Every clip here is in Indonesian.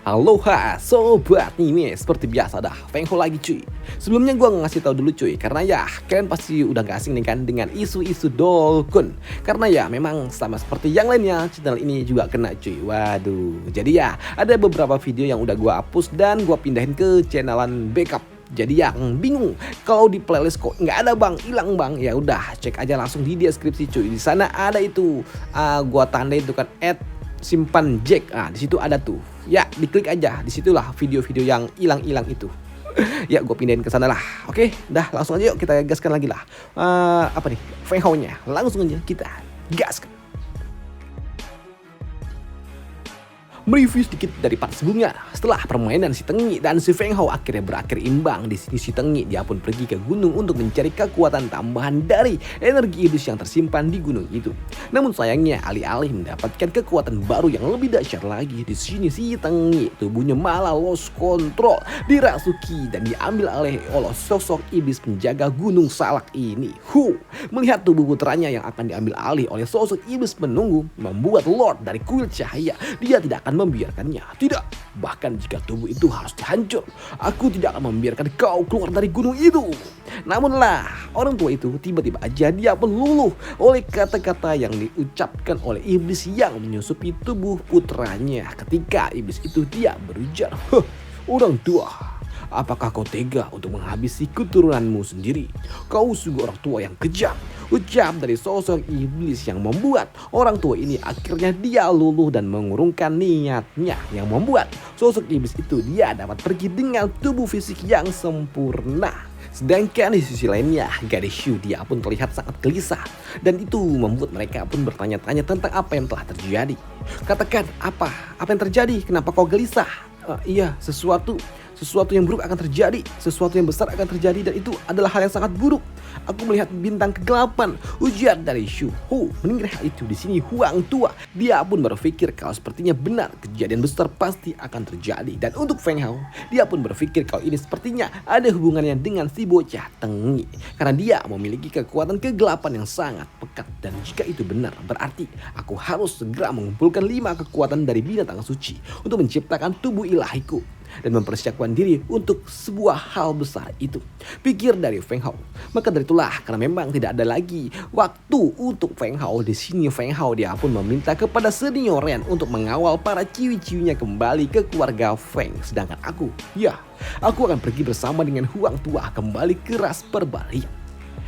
Aloha sobat nih, seperti biasa dah Feng Ho lagi cuy. Sebelumnya gue ngasih tahu dulu cuy, karena ya kalian pasti udah gak asing nih kan dengan isu-isu Dolkun. Karena ya memang sama seperti yang lainnya, channel ini juga kena cuy. Waduh, jadi ya ada beberapa video yang udah gue hapus dan gue pindahin ke channelan backup. Jadi yang bingung kalau di playlist kok nggak ada bang, hilang bang, ya udah cek aja langsung di deskripsi cuy. Di sana ada itu, gua tanda itu kan simpan Jack. Nah di situ ada tuh. Ya diklik aja, disitulah video-video yang hilang-hilang itu. Ya gue pindahin ke sana lah. Oke, dah langsung aja yuk kita gaskan lagi lah. Apa nih? Feng Ho-nya. Langsung aja kita gaskan. Mereview sedikit dari part sebelumnya. Setelah permainan si Tengi dan si Feng Ho akhirnya berakhir imbang, di sini si Tengi dia pun pergi ke gunung untuk mencari kekuatan tambahan dari energi iblis yang tersimpan di gunung itu. Namun sayangnya alih-alih mendapatkan kekuatan baru yang lebih dahsyat lagi, di sini si Tengi tubuhnya malah lost control, dirasuki dan diambil oleh sosok iblis penjaga gunung salak ini. Melihat tubuh putranya yang akan diambil alih oleh sosok iblis penunggu, membuat Lord dari kuil cahaya dia tidak akan membiarkannya. Tidak, bahkan jika tubuh itu harus dihancur, aku tidak akan membiarkan kau keluar dari gunung itu. Namun lah, orang tua itu tiba-tiba aja dia pun luluh oleh kata-kata yang diucapkan oleh iblis yang menyusupi tubuh putranya. Ketika iblis itu dia berujar, orang tua, apakah kau tega untuk menghabisi keturunanmu sendiri? Kau sungguh orang tua yang kejam. Ucap dari sosok iblis yang membuat orang tua ini akhirnya dia luluh dan mengurungkan niatnya, yang membuat sosok iblis itu dia dapat pergi dengan tubuh fisik yang sempurna. Sedangkan di sisi lainnya, gadis Shu dia pun terlihat sangat gelisah, dan itu membuat mereka pun bertanya-tanya tentang apa yang telah terjadi. Katakan apa yang terjadi? Kenapa kau gelisah? Iya, sesuatu yang buruk akan terjadi, sesuatu yang besar akan terjadi, dan itu adalah hal yang sangat buruk. Aku melihat bintang kegelapan, ujar dari Shu. Mendengar hal itu, di sini Huang tua dia pun berpikir kalau sepertinya benar kejadian besar pasti akan terjadi. Dan untuk Feng Ho, dia pun berpikir kalau ini sepertinya ada hubungannya dengan si bocah Tengi, karena dia memiliki kekuatan kegelapan yang sangat pekat. Dan jika itu benar, berarti aku harus segera mengumpulkan 5 kekuatan dari binatang suci untuk menciptakan tubuh ilahiku dan mempersiapkan diri untuk sebuah hal besar itu, pikir dari Feng Ho. Maka dari itulah, karena memang tidak ada lagi waktu untuk Feng Ho, di sini Feng Ho dia pun meminta kepada senior Ren untuk mengawal para ciwi-ciwinya kembali ke keluarga Feng. Sedangkan aku akan pergi bersama dengan Huang tua kembali ke ras Perbalian.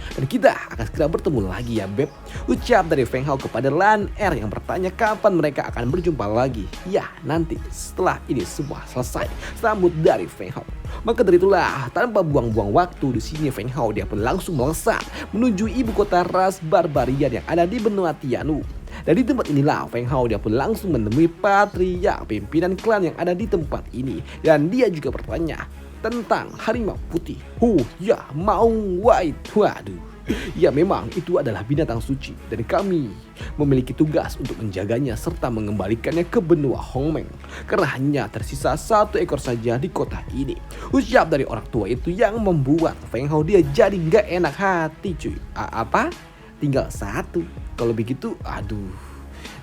Dan kita akan segera bertemu lagi ya beb, ucap dari Feng Ho kepada Lan Er yang bertanya kapan mereka akan berjumpa lagi. Ya nanti setelah ini semua selesai, sambut dari Feng Ho. Maka dari itulah, tanpa buang-buang waktu, di sini Feng Ho dia pun langsung melesat menuju ibu kota ras Barbarian yang ada di benua Tianu. Dan di tempat inilah Feng Ho dia pun langsung menemui Patria, pimpinan klan yang ada di tempat ini, dan dia juga bertanya tentang harimau putih. Mau White. Waduh, ya memang itu adalah binatang suci dan kami memiliki tugas untuk menjaganya serta mengembalikannya ke benua Hongmeng, karena hanya tersisa 1 ekor saja di kota ini. Ucap dari orang tua itu yang membuat Feng Ho dia jadi gak enak hati cuy. Apa? Tinggal 1? Kalau begitu, aduh,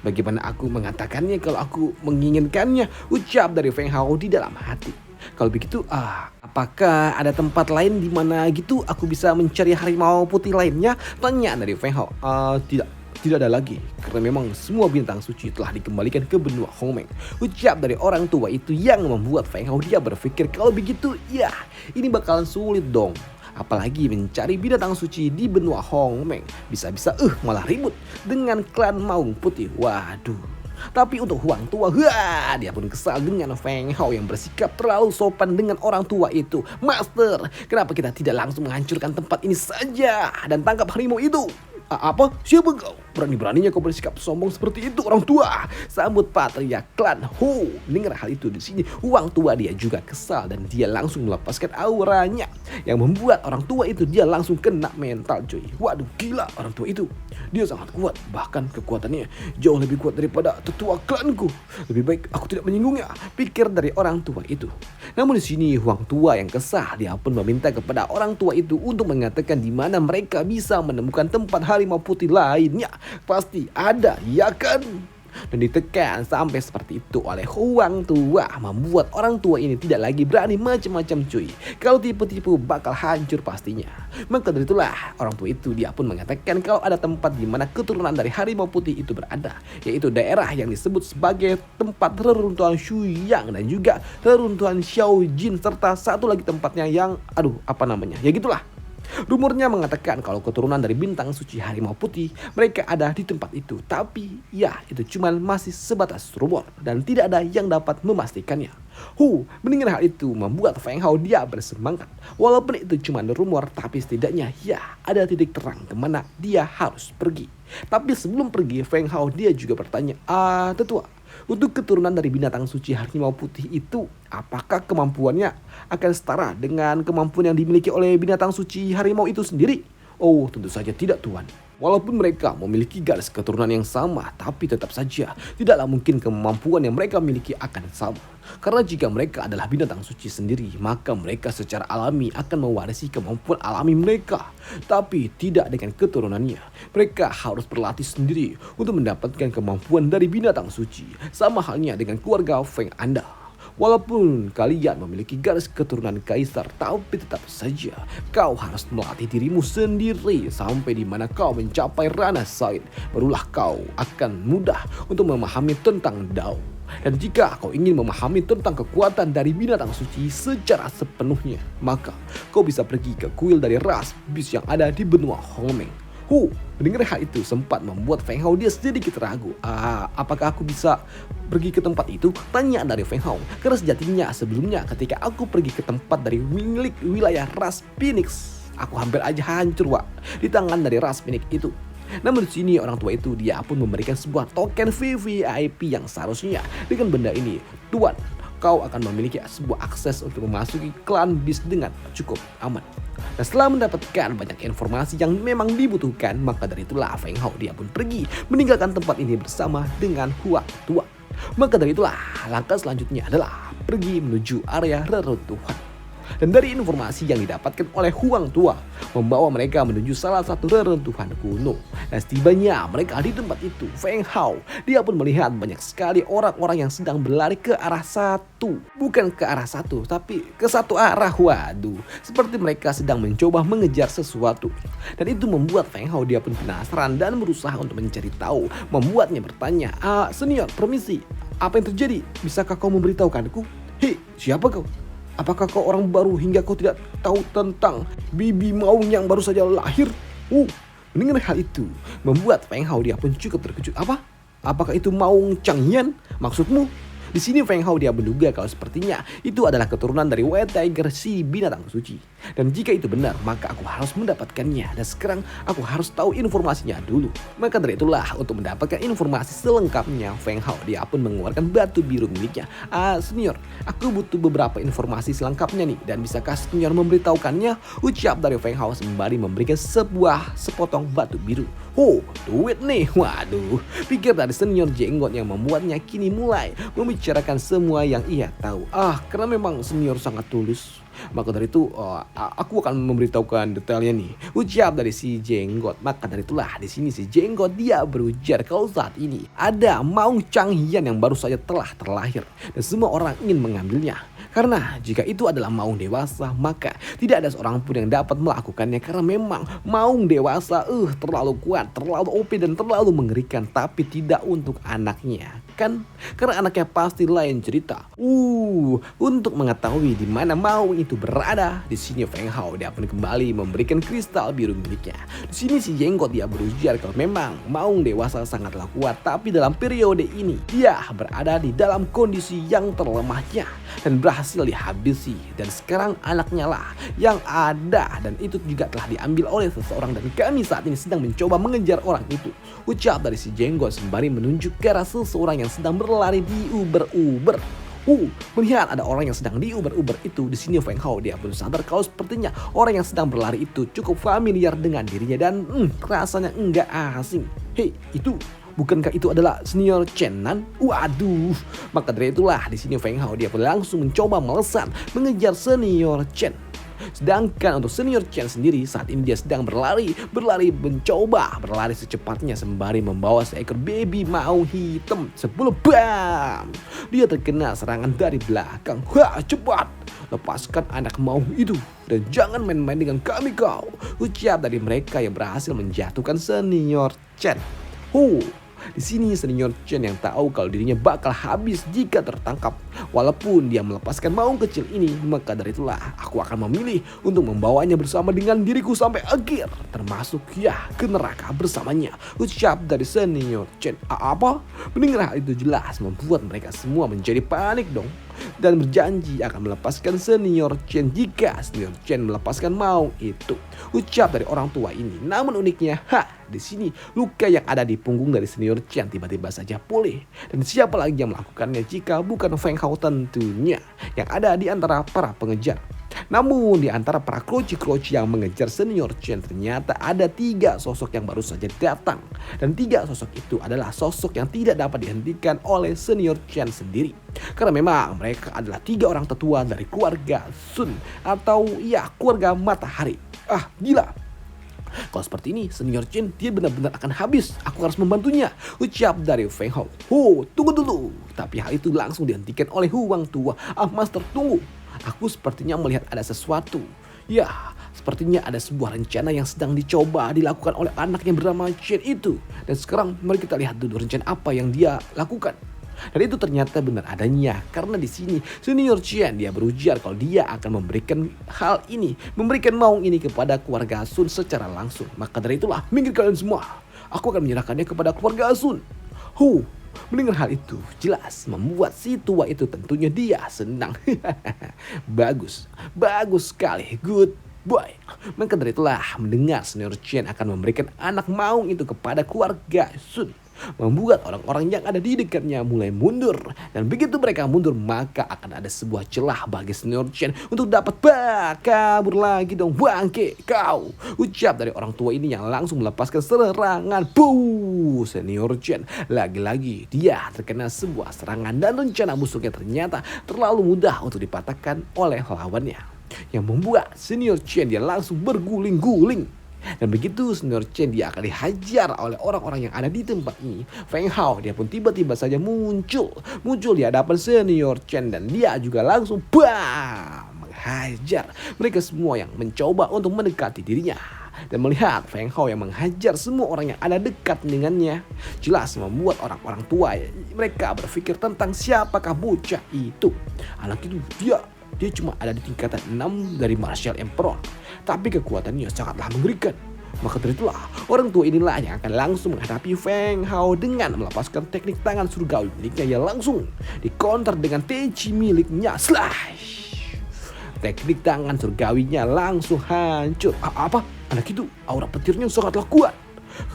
bagaimana aku mengatakannya kalau aku menginginkannya? Ucap dari Feng Ho di dalam hati. Kalau begitu, apakah ada tempat lain di mana gitu aku bisa mencari harimau putih lainnya? Tanya dari Feng Ho. Tidak ada lagi, karena memang semua bintang suci telah dikembalikan ke benua Hongmeng. Ucap dari orang tua itu yang membuat Feng Ho dia berpikir kalau begitu, ya ini bakalan sulit dong. Apalagi mencari binatang suci di benua Hongmeng. Bisa-bisa malah ribut dengan klan Maung Putih. Waduh. Tapi untuk Huang tua, dia pun kesal dengan Feng Ho yang bersikap terlalu sopan dengan orang tua itu. Master, kenapa kita tidak langsung menghancurkan tempat ini saja dan tangkap harimau itu? Apa? Siapa kau? Berani-beraninya kau bersikap sombong seperti itu, orang tua, sambut Patria klan Hu. Mendengar hal itu, di sini Huang tua dia juga kesal dan dia langsung melepaskan auranya yang membuat orang tua itu dia langsung kena mental cuy. Waduh, gila orang tua itu. Dia sangat kuat, bahkan kekuatannya jauh lebih kuat daripada tetua klanku. Lebih baik aku tidak menyinggungnya, pikir dari orang tua itu. Namun di sini Huang tua yang kesal dia pun meminta kepada orang tua itu untuk mengatakan di mana mereka bisa menemukan tempat harimau putih lainnya. Pasti ada, ya kan? Dan ditekan sampai seperti itu oleh Huang Tua, membuat orang tua ini tidak lagi berani macam-macam cuy. Kalau tipu-tipu bakal hancur pastinya. Maka dari itulah orang tua itu dia pun mengatakan kalau ada tempat di mana keturunan dari harimau putih itu berada, yaitu daerah yang disebut sebagai tempat reruntuhan Shuyang dan juga reruntuhan Xiaojin, serta satu lagi tempatnya yang ya gitulah. Rumornya mengatakan kalau keturunan dari bintang suci harimau putih mereka ada di tempat itu. Tapi ya itu cuma masih sebatas rumor dan tidak ada yang dapat memastikannya. Mendengar hal itu membuat Feng Hao dia bersemangat. Walaupun itu cuma rumor, tapi setidaknya ya ada titik terang kemana dia harus pergi. Tapi sebelum pergi Feng Hao dia juga bertanya, tetua, untuk keturunan dari binatang suci harimau putih itu, apakah kemampuannya akan setara dengan kemampuan yang dimiliki oleh binatang suci harimau itu sendiri? Oh, tentu saja tidak, Tuan. Walaupun mereka memiliki garis keturunan yang sama, tapi tetap saja tidaklah mungkin kemampuan yang mereka miliki akan sama. Karena jika mereka adalah binatang suci sendiri, maka mereka secara alami akan mewarisi kemampuan alami mereka. Tapi tidak dengan keturunannya. Mereka harus berlatih sendiri untuk mendapatkan kemampuan dari binatang suci. Sama halnya dengan keluarga Feng Anda. Walaupun kalian memiliki garis keturunan kaisar, tapi tetap saja kau harus melatih dirimu sendiri sampai di mana kau mencapai ranah Said. Barulah kau akan mudah untuk memahami tentang Dao. Dan jika kau ingin memahami tentang kekuatan dari binatang suci secara sepenuhnya, maka kau bisa pergi ke kuil dari ras bis yang ada di benua Hongmeng. Mendengar hal itu sempat membuat Feng Hao dia sedikit ragu. Apakah aku bisa pergi ke tempat itu? Tanya dari Feng Hao. Karena sejatinya sebelumnya ketika aku pergi ke tempat dari milik wilayah ras Phoenix, aku hampir aja hancur di tangan dari ras Phoenix itu. Namun di sini orang tua itu dia pun memberikan sebuah token VVIP yang seharusnya dengan benda ini, Tuan, kau akan memiliki sebuah akses untuk memasuki klan bis dengan cukup aman. Dan setelah mendapatkan banyak informasi yang memang dibutuhkan, maka dari itulah Feng Hao dia pun pergi meninggalkan tempat ini bersama dengan Huang Tua. Maka dari itulah langkah selanjutnya adalah pergi menuju area reruntuhan. Dan dari informasi yang didapatkan oleh Huang Tua, membawa mereka menuju salah satu reruntuhan kuno. Dan setibanya mereka di tempat itu, Feng Hao dia pun melihat banyak sekali orang-orang yang sedang berlari ke arah satu. Bukan ke arah satu, tapi ke satu arah. Waduh, seperti mereka sedang mencoba mengejar sesuatu. Dan itu membuat Feng Hao dia pun penasaran dan berusaha untuk mencari tahu. Membuatnya bertanya, senior, permisi, apa yang terjadi? Bisakah kau memberitahukanku? Hei, siapa kau? Apakah kau orang baru hingga kau tidak tahu tentang bibi Maung yang baru saja lahir? Mendengar hal itu membuat Feng Hao dia pun cukup terkejut. Apakah itu Maung Changyan maksudmu? Di sini Feng Hao dia menduga kalau sepertinya itu adalah keturunan dari White Tiger, si binatang suci. Dan jika itu benar, maka aku harus mendapatkannya. Dan sekarang aku harus tahu informasinya dulu. Maka dari itulah untuk mendapatkan informasi selengkapnya, Feng Hao dia pun mengeluarkan batu biru miliknya. Senior, aku butuh beberapa informasi selengkapnya nih. Dan bisakah senior memberitahukannya? Ucap dari Feng Hao sembari memberikan sepotong batu biru. Duit nih. Waduh, pikir dari senior jenggot yang membuatnya kini mulai membicarakan semua yang ia tahu. Karena memang senior sangat tulus, maka dari itu aku akan memberitahukan detailnya nih, ucap dari si jenggot. Maka dari itulah di sini si jenggot dia berujar kalau saat ini ada Maung Changyan yang baru saja telah terlahir dan semua orang ingin mengambilnya. Karena jika itu adalah Maung dewasa, maka tidak ada seorang pun yang dapat melakukannya. Karena memang Maung dewasa terlalu kuat, terlalu OP dan terlalu mengerikan. Tapi tidak untuk anaknya, kan? Karena anaknya pasti lain cerita. Untuk mengetahui di mana Maung itu berada, di sini Feng Hao dia pun kembali memberikan kristal biru miliknya. Di sini si jenggot dia berujar kalau memang Maung dewasa sangatlah kuat, tapi dalam periode ini dia berada di dalam kondisi yang terlemahnya dan berhasil dihabisi. Dan sekarang anaknya lah yang ada, dan itu juga telah diambil oleh seseorang, dan kami saat ini sedang mencoba mengejar orang itu, ucap dari si jenggot sembari menunjuk ke arah seseorang yang sedang berlari di uber-uber. Melihat ada orang yang sedang di uber-uber itu, di sini Feng Hao dia pun sadar kalau sepertinya orang yang sedang berlari itu cukup familiar dengan dirinya dan rasanya enggak asing. Hei, bukankah itu adalah senior Chen Nan? Waduh, maka dari itulah di sini Feng Hao dia pun langsung mencoba melesat mengejar senior Chen. Sedangkan untuk senior Chen sendiri saat ini dia sedang mencoba berlari secepatnya sembari membawa seekor baby maung hitam sebelum bam! Dia terkena serangan dari belakang. Wah, cepat! Lepaskan anak maung itu dan jangan main-main dengan kami kau, ucap dari mereka yang berhasil menjatuhkan senior Chen. Di sini senior Chen yang tahu kalau dirinya bakal habis jika tertangkap. Walaupun dia melepaskan maung kecil ini, maka dari itulah aku akan memilih untuk membawanya bersama dengan diriku sampai akhir, termasuk ke neraka bersamanya, ucap dari senior Chen. Apa? Mendengar hal itu jelas membuat mereka semua menjadi panik dong, dan berjanji akan melepaskan senior Chen jika senior Chen melepaskan maung itu, ucap dari orang tua ini. Namun uniknya, di sini luka yang ada di punggung dari senior Chen tiba-tiba saja pulih. Dan siapa lagi yang melakukannya jika bukan Feng Hao tentunya, yang ada di antara para pengejar. Namun di antara para kroci-kroci yang mengejar senior Chen ternyata ada 3 sosok yang baru saja datang. Dan 3 sosok itu adalah sosok yang tidak dapat dihentikan oleh senior Chen sendiri. Karena memang mereka adalah 3 orang tetua dari keluarga Sun, atau keluarga matahari. Gila. Kalau seperti ini senior Chen dia benar-benar akan habis. Aku harus membantunya, ucap dari Feng Hao. Tunggu dulu. Tapi hal itu langsung dihentikan oleh Huang Tua. Master, tunggu. Aku sepertinya melihat ada sesuatu. Sepertinya ada sebuah rencana yang sedang dicoba dilakukan oleh anak yang bernama Chen itu. Dan sekarang mari kita lihat dulu rencana apa yang dia lakukan. Dan itu ternyata benar adanya, karena di sini senior Chen dia berujar kalau dia akan memberikan hal ini, memberikan maung ini kepada keluarga Sun secara langsung. Maka dari itulah, minggir kalian semua. Aku akan menyerahkannya kepada keluarga Sun. Mendengar hal itu jelas membuat si tua itu tentunya dia senang. Bagus sekali, good boy. Maka dari itulah mendengar senior Chen akan memberikan anak maung itu kepada keluarga Sun, membuat orang-orang yang ada di dekatnya mulai mundur. Dan begitu mereka mundur, maka akan ada sebuah celah bagi senior Chen untuk dapat kabur lagi dong. Bangke kau, ucap dari orang tua ini yang langsung melepaskan serangan. Senior Chen lagi-lagi dia terkena sebuah serangan, dan rencana musuhnya ternyata terlalu mudah untuk dipatahkan oleh lawannya, yang membuat senior Chen dia langsung berguling-guling. Dan begitu senior Chen dia akan dihajar oleh orang-orang yang ada di tempat ini, Feng Hao dia pun tiba-tiba saja muncul di hadapan senior Chen, dan dia juga langsung menghajar mereka semua yang mencoba untuk mendekati dirinya. Dan melihat Feng Hao yang menghajar semua orang yang ada dekat dengannya, jelas membuat orang-orang tua mereka berpikir tentang siapakah bocah itu. Anak itu dia cuma ada di tingkatan 6 dari Martial Emperor, tapi kekuatannya sangatlah mengerikan. Maka dari itulah orang tua inilah yang akan langsung menghadapi Feng Hao dengan melepaskan teknik tangan surgawi miliknya yang langsung dikonter dengan Teichi miliknya. Slash! Teknik tangan surgawinya langsung hancur. Apa? Anak itu aura petirnya sangatlah kuat.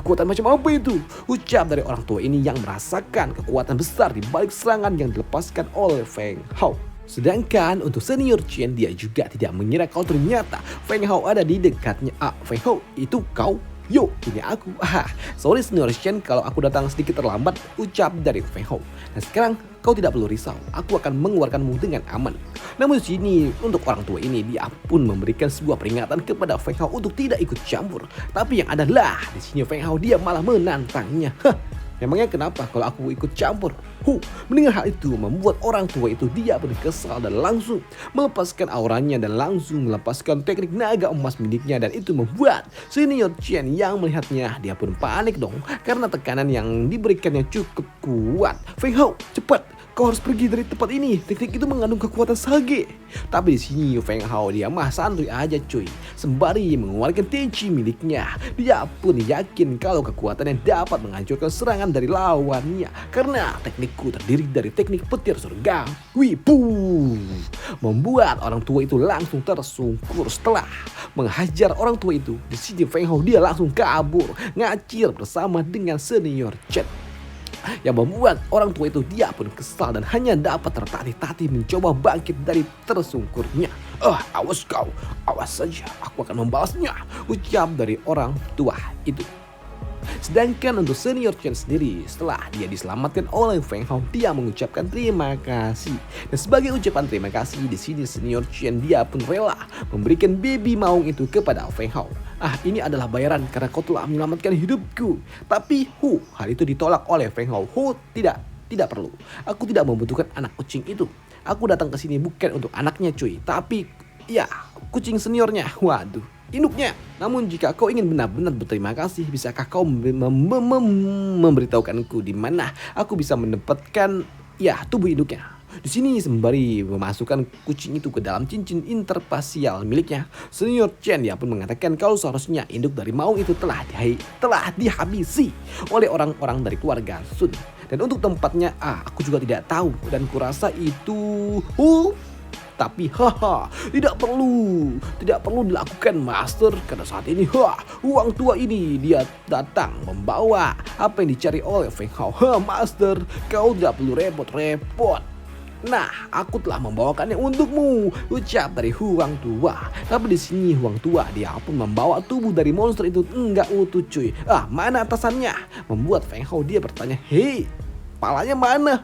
Kekuatan macam apa itu? Ucap dari orang tua ini yang merasakan kekuatan besar di balik serangan yang dilepaskan oleh Feng Hao. Sedangkan untuk senior Chen dia juga tidak mengira kalau ternyata Feng Hao ada di dekatnya. Feng Hao, itu kau? Yo, ini aku. Sorry senior Chen kalau aku datang sedikit terlambat, ucap dari Feng Hao. Dan sekarang kau tidak perlu risau, aku akan mengeluarkanmu dengan aman. Namun di sini untuk orang tua ini dia pun memberikan sebuah peringatan kepada Feng Hao untuk tidak ikut campur. Tapi yang adalah di sini Feng Hao dia malah menantangnya. Memangnya kenapa kalau aku ikut campur? Mendengar hal itu membuat orang tua itu dia pun kesal dan langsung melepaskan auranya dan langsung melepaskan teknik naga emas miliknya. Dan itu membuat senior Chen yang melihatnya dia pun panik dong, karena tekanan yang diberikannya cukup kuat. Feng Hao, cepat, kau harus pergi dari tempat ini. Teknik itu mengandung kekuatan sage. Tapi di sini Feng Hao dia mah santuy aja cuy, sembari mengeluarkan Teichi miliknya. Dia pun yakin kalau kekuatannya dapat menghancurkan serangan dari lawannya, karena teknikku terdiri dari teknik petir surga. Membuat orang tua itu langsung tersungkur setelah menghajar orang tua itu. Di sini Feng Hao dia langsung kabur ngacir bersama dengan senior Chen, yang membuat orang tua itu dia pun kesal dan hanya dapat tertatih-tatih mencoba bangkit dari tersungkurnya. Awas kau, awas saja, aku akan membalasnya, ucap dari orang tua itu. Sedangkan untuk senior Chen sendiri, setelah dia diselamatkan oleh Feng Hao, dia mengucapkan terima kasih. Dan sebagai ucapan terima kasih di sini senior Chen dia pun rela memberikan baby maung itu kepada Feng Hao. Ini adalah bayaran karena kau telah menyelamatkan hidupku. Tapi hal itu ditolak oleh Feng Hao. Tidak perlu. Aku tidak membutuhkan anak kucing itu. Aku datang ke sini bukan untuk anaknya cuy, tapi ya kucing seniornya. Waduh, induknya. Namun jika kau ingin benar-benar berterima kasih, bisakah kau memberitahukanku di mana aku bisa mendapatkan tubuh induknya? Di sini sembari memasukkan kucing itu ke dalam cincin interfasial miliknya, senior Chen dia pun mengatakan kalau seharusnya induk dari Maung itu telah dihabisi oleh orang-orang dari keluarga Sun. Dan untuk tempatnya, aku juga tidak tahu dan kurasa itu tapi tidak perlu dilakukan master, karena saat ini uang tua ini dia datang membawa apa yang dicari oleh Feng Hao. Master, kau tidak perlu repot-repot. Nah, aku telah membawakannya untukmu, ucap dari Huang Tua. Tapi di sini Huang Tua dia pun membawa tubuh dari monster itu enggak utuh cuy. Mana atasannya? Membuat Feng Hao dia bertanya, hei, kepalanya mana?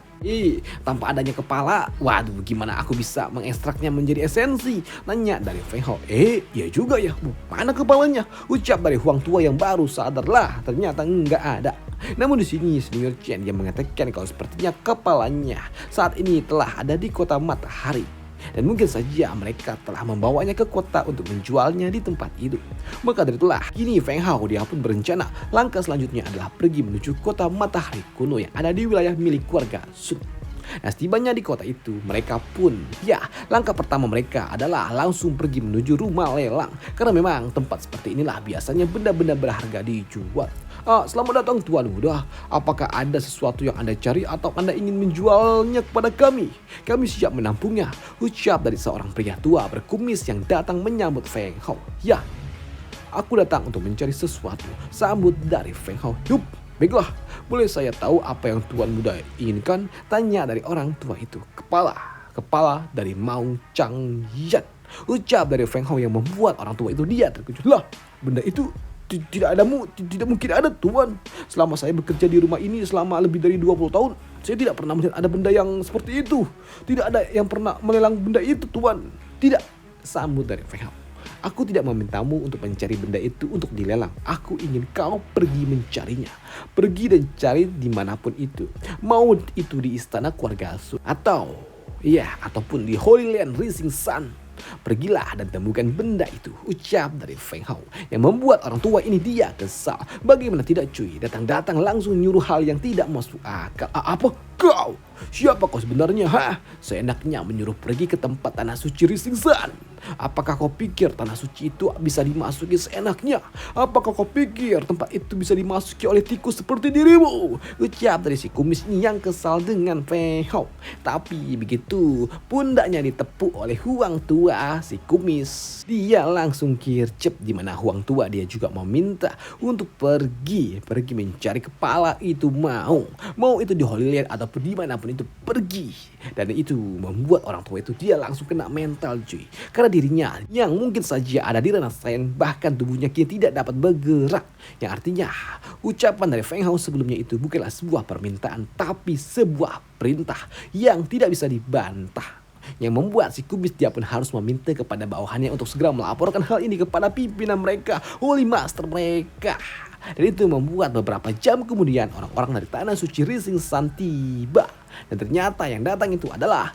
Tanpa adanya kepala, waduh gimana aku bisa mengekstraknya menjadi esensi? Nanya dari Feng Hao. Ya juga ya, mana kepalanya? Ucap dari Huang Tua yang baru sadarlah ternyata enggak ada. Namun di sini senior Chen dia mengatakan kalau sepertinya kepalanya saat ini telah ada di kota matahari. Dan mungkin saja mereka telah membawanya ke kota untuk menjualnya di tempat itu. Maka dari itulah kini Feng Hao dia pun berencana langkah selanjutnya adalah pergi menuju kota matahari kuno yang ada di wilayah milik keluarga Sun. Nah, setibanya di kota itu, mereka pun langkah pertama mereka adalah langsung pergi menuju rumah lelang. Karena memang tempat seperti inilah biasanya benda-benda berharga dijual. Selamat datang Tuan Muda, apakah ada sesuatu yang Anda cari atau Anda ingin menjualnya kepada kami? Kami siap menampungnya, ucap dari seorang pria tua berkumis yang datang menyambut Feng Hao. Ya, aku datang untuk mencari sesuatu, sambut dari Feng Hao. Yup, baiklah, boleh saya tahu apa yang Tuan Muda inginkan? Tanya dari orang tua itu. Kepala dari Maung Changyan, ucap dari Feng Hao yang membuat orang tua itu dia terkejut. Lah, benda itu tidak mungkin ada Tuan. Selama saya bekerja di rumah ini selama lebih dari 20 tahun, saya tidak pernah melihat ada benda yang seperti itu. Tidak ada yang pernah melelang benda itu Tuan. Tidak, sambut dari Feng Hao. Aku tidak memintamu untuk mencari benda itu untuk dilelang. Aku ingin kau pergi mencarinya. Pergi dan cari dimanapun itu. Mau itu di istana keluarga Sun ataupun di Holy Land Rising Sun. Pergilah dan temukan benda itu, ucap dari Feng Hao yang membuat orang tua ini dia kesal. Bagaimana tidak cuy, datang langsung nyuruh hal yang tidak masuk akal. Apa kau? Siapa kau sebenarnya? Seenaknya menyuruh pergi ke tempat tanah suci Rising Sun. Apakah kau pikir tanah suci itu bisa dimasuki seenaknya? Apakah kau pikir tempat itu bisa dimasuki oleh tikus seperti dirimu? Ucap dari si kumis ini yang kesal dengan Feng Hao. Tapi begitu pundaknya ditepuk oleh Huang Tua, si kumis dia langsung kircep, di mana Huang Tua dia juga meminta untuk pergi mencari kepala itu. Mau itu di Holy Land ataupun dimanapun itu, pergi. Dan itu membuat orang tua itu dia langsung kena mental cuy, karena dirinya yang mungkin saja ada di ranah Sen, bahkan tubuhnya kini tidak dapat bergerak. Yang artinya ucapan dari Feng Hao sebelumnya itu bukanlah sebuah permintaan, tapi sebuah perintah yang tidak bisa dibantah. Yang membuat si kubis dia pun harus meminta kepada bawahannya untuk segera melaporkan hal ini kepada pimpinan mereka, Holy Master mereka. Dan itu membuat beberapa jam kemudian orang-orang dari tanah suci Rising Sun tiba. Dan ternyata yang datang itu adalah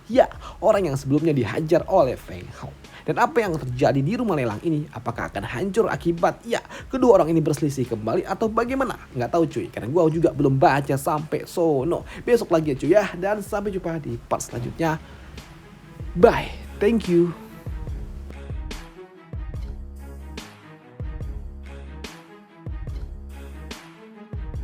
orang yang sebelumnya dihajar oleh Feng Hao. Dan apa yang terjadi di rumah lelang ini, apakah akan hancur akibat kedua orang ini berselisih kembali atau bagaimana? Nggak tahu cuy, karena gue juga belum baca sampai sono. Besok lagi ya cuy dan sampai jumpa di part selanjutnya. Bye, thank you.